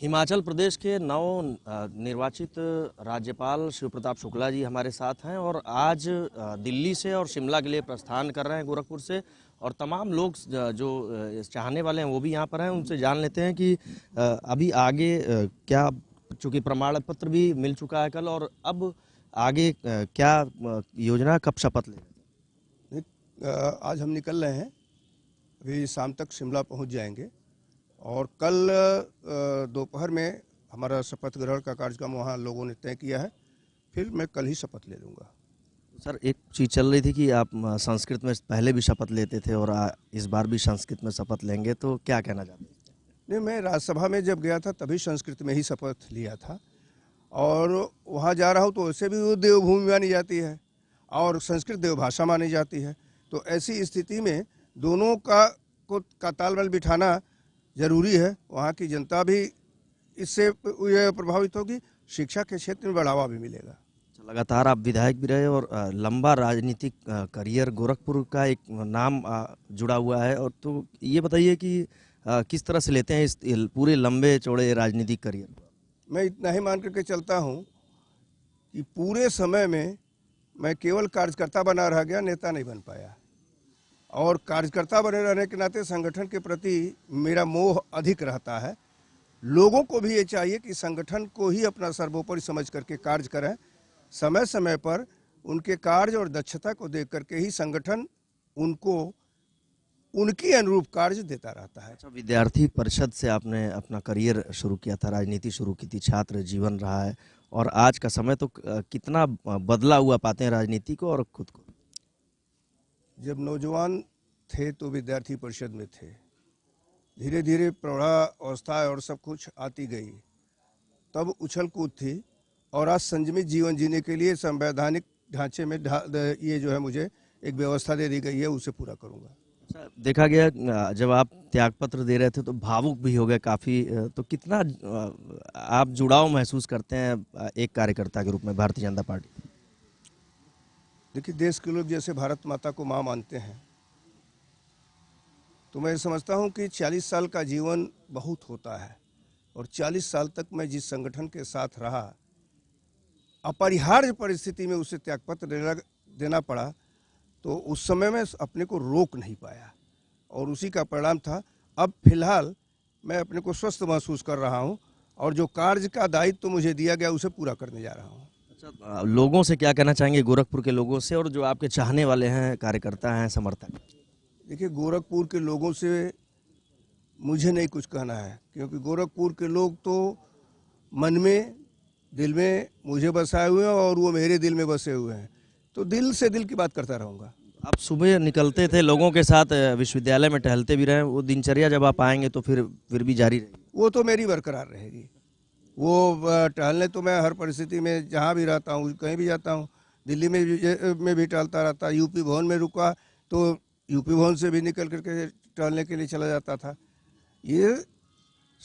हिमाचल प्रदेश के नव निर्वाचित राज्यपाल शिव प्रताप शुक्ला जी हमारे साथ हैं और आज दिल्ली से और शिमला के लिए प्रस्थान कर रहे हैं गोरखपुर से। और तमाम लोग जो चाहने वाले हैं वो भी यहाँ पर हैं, उनसे जान लेते हैं कि अभी आगे क्या, चूँकि प्रमाण पत्र भी मिल चुका है कल, और अब आगे क्या योजना, कब शपथ लेंगे? आज हम निकल रहे हैं, अभी शाम तक शिमला पहुंच जाएंगे और कल दोपहर में हमारा शपथ ग्रहण का कार्यक्रम वहाँ लोगों ने तय किया है। फिर मैं कल ही शपथ ले लूँगा। सर, एक चीज़ चल रही थी कि आप संस्कृत में पहले भी शपथ लेते थे और इस बार भी संस्कृत में शपथ लेंगे, तो क्या कहना चाहते हैं? नहीं, मैं राज्यसभा में जब गया था तभी संस्कृत में ही शपथ लिया था और वहाँ जा रहा हूँ तो वैसे भी वो देवभूमि मानी जाती है और संस्कृत देवभाषा मानी जाती है। तो ऐसी स्थिति में दोनों का तालमेल बिठाना जरूरी है। वहाँ की जनता भी इससे प्रभावित होगी, शिक्षा के क्षेत्र में बढ़ावा भी मिलेगा। लगातार आप विधायक भी रहे और लंबा राजनीतिक करियर, गोरखपुर का एक नाम जुड़ा हुआ है, और तो ये बताइए कि किस तरह से लेते हैं इस पूरे लंबे चौड़े राजनीतिक करियर? मैं इतना ही मान करके चलता हूँ कि पूरे समय में मैं केवल कार्यकर्ता बना रह गया, नेता नहीं बन पाया। और कार्यकर्ता बने रहने के नाते संगठन के प्रति मेरा मोह अधिक रहता है। लोगों को भी ये चाहिए कि संगठन को ही अपना सर्वोपरि समझ करके कार्य करें। समय समय पर उनके कार्य और दक्षता को देख करके ही संगठन उनको उनकी अनुरूप कार्य देता रहता है। अच्छा, विद्यार्थी परिषद से आपने अपना करियर शुरू किया था, राजनीति शुरू की थी, छात्र जीवन रहा है, और आज का समय तो कितना बदला हुआ पाते हैं राजनीति को और खुद को? जब नौजवान थे तो विद्यार्थी परिषद में थे, धीरे धीरे प्रौढ़ावस्था और सब कुछ आती गई, तब उछल कूद थी, और आज संयमित जीवन जीने के लिए संवैधानिक ढांचे में ये जो है मुझे एक व्यवस्था दे दी गई है, उसे पूरा करूंगा। अच्छा, देखा गया जब आप त्यागपत्र दे रहे थे तो भावुक भी हो गए काफ़ी, तो कितना आप जुड़ाव महसूस करते हैं एक कार्यकर्ता के रूप में भारतीय जनता पार्टी? देखिए, देश के लोग जैसे भारत माता को माँ मानते हैं, तो मैं समझता हूँ कि 40 साल का जीवन बहुत होता है, और 40 साल तक मैं जिस संगठन के साथ रहा, अपरिहार्य परिस्थिति में उसे त्यागपत्र देना पड़ा, तो उस समय में अपने को रोक नहीं पाया, और उसी का परिणाम था। अब फिलहाल मैं अपने को स्वस्थ महसूस कर रहा हूँ, और जो कार्य का दायित्व तो मुझे दिया गया उसे पूरा करने जा रहा हूँ। अच्छा, लोगों से क्या कहना चाहेंगे, गोरखपुर के लोगों से, और जो आपके चाहने वाले हैं, कार्यकर्ता हैं, समर्थक? देखिए, गोरखपुर के लोगों से मुझे नहीं कुछ कहना है, क्योंकि गोरखपुर के लोग तो मन में, दिल में मुझे बसाए हुए हैं और वो मेरे दिल में बसे हुए हैं, तो दिल से दिल की बात करता रहूँगा। आप सुबह निकलते थे, लोगों के साथ विश्वविद्यालय में टहलते भी रहे, वो दिनचर्या जब आप आएंगे तो फिर भी जारी रहेगी? वो तो मेरी बरकरार रहेगी। वो टहलने तो मैं हर परिस्थिति में जहाँ भी रहता हूँ, कहीं भी जाता हूँ, दिल्ली में भी टहलता रहता, यूपी भवन में रुका तो यूपी भवन से भी निकल करके टहलने के लिए चला जाता था। ये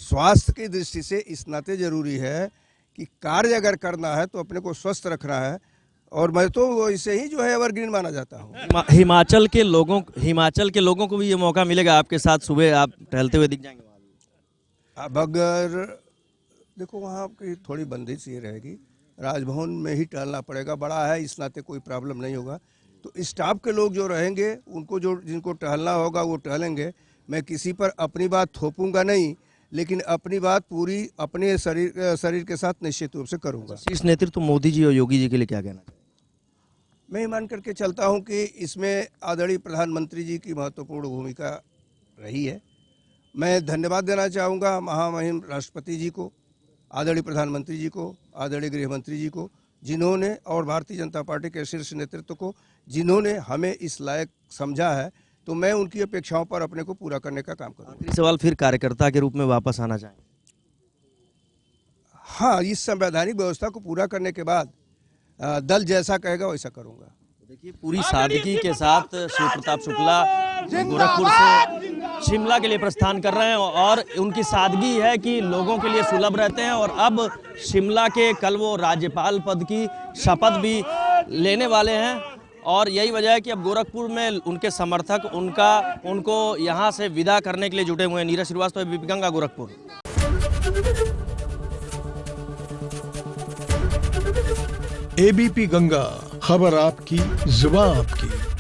स्वास्थ्य की दृष्टि से इस नाते जरूरी है कि कार्य अगर करना है तो अपने को स्वस्थ रखना है, और मैं तो इसे ही जो है एवरग्रीन माना जाता हूँ। हिमाचल के लोगों को भी ये मौका मिलेगा आपके साथ सुबह आप टहलते हुए दिख जाएंगे? अब अगर देखो, वहाँ की थोड़ी बंदिश ये रहेगी, राजभवन में ही टहलना पड़ेगा, बड़ा है इस नाते कोई प्रॉब्लम नहीं होगा। तो स्टाफ के लोग जो रहेंगे उनको जिनको टहलना होगा वो टहलेंगे। मैं किसी पर अपनी बात थोपूंगा नहीं, लेकिन अपनी बात पूरी अपने शरीर के साथ निश्चित रूप से करूंगा। शीर्ष नेतृत्व मोदी जी और योगी जी के लिए क्या कहना है? मैं ये मान करके चलता हूं कि इसमें आदरणीय प्रधानमंत्री जी की महत्वपूर्ण भूमिका रही है। मैं धन्यवाद देना चाहूँगा महामहिम राष्ट्रपति जी को, आदरणीय प्रधानमंत्री जी को, आदरणीय गृह मंत्री जी को, जिन्होंने, और भारतीय जनता पार्टी के शीर्ष नेतृत्व को, जिन्होंने हमें इस लायक समझा है। तो मैं उनकी अपेक्षाओं पर अपने को पूरा करने का काम करूँगा। आखिरी सवाल, फिर कार्यकर्ता के रूप में वापस आना चाहेंगे? हाँ, इस संवैधानिक व्यवस्था को पूरा करने के बाद दल जैसा कहेगा वैसा करूँगा। देखिए, पूरी सादगी के साथ शिव प्रताप शुक्ला गोरखपुर से शिमला के लिए प्रस्थान कर रहे हैं, और उनकी सादगी है कि लोगों के लिए सुलभ रहते हैं, और अब शिमला के कल वो राज्यपाल पद की शपथ भी लेने वाले हैं। और यही वजह है कि अब गोरखपुर में उनके समर्थक उनको यहाँ से विदा करने के लिए जुटे हुए हैं। नीरज श्रीवास्तव, एबीपी गंगा, गोरखपुर। एबीपी गंगा, खबर आपकी, जुबान आपकी।